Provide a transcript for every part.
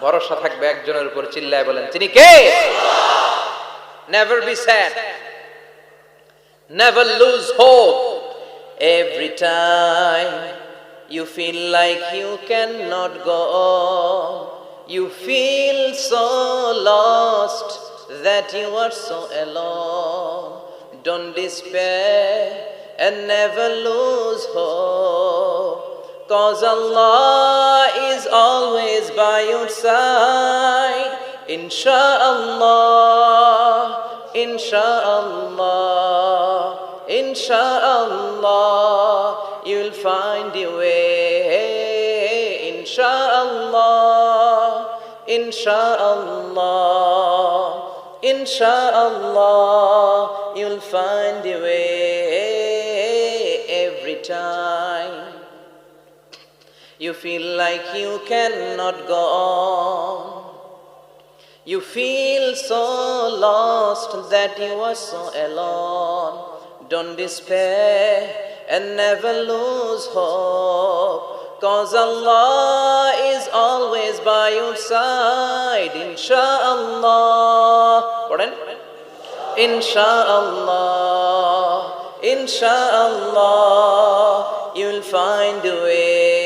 ভরসা থাকবে একজনের উপর। চিল্লায় বলেন তিনি কে? Never be sad, never lose hope. Every time you feel like you cannot go on, you feel so lost that you are so alone. Don't despair and never lose hope, 'cause Allah is always by your side. Insha'Allah, Insha'Allah, Insha'Allah, you'll find your way. Insha'Allah, Insha'Allah, Insha'Allah, you'll find your way. Every time you feel like you cannot go on, you feel so lost that you are so alone. Don't despair and never lose hope, 'cause Allah is always by your side. Insha'Allah, Insha'Allah, Insha'Allah, you'll find a way.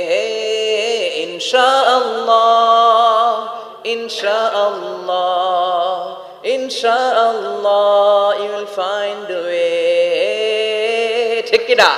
Insha'Allah, Insha'Allah, Insha'Allah, you'll find a way. ঠিক কি না?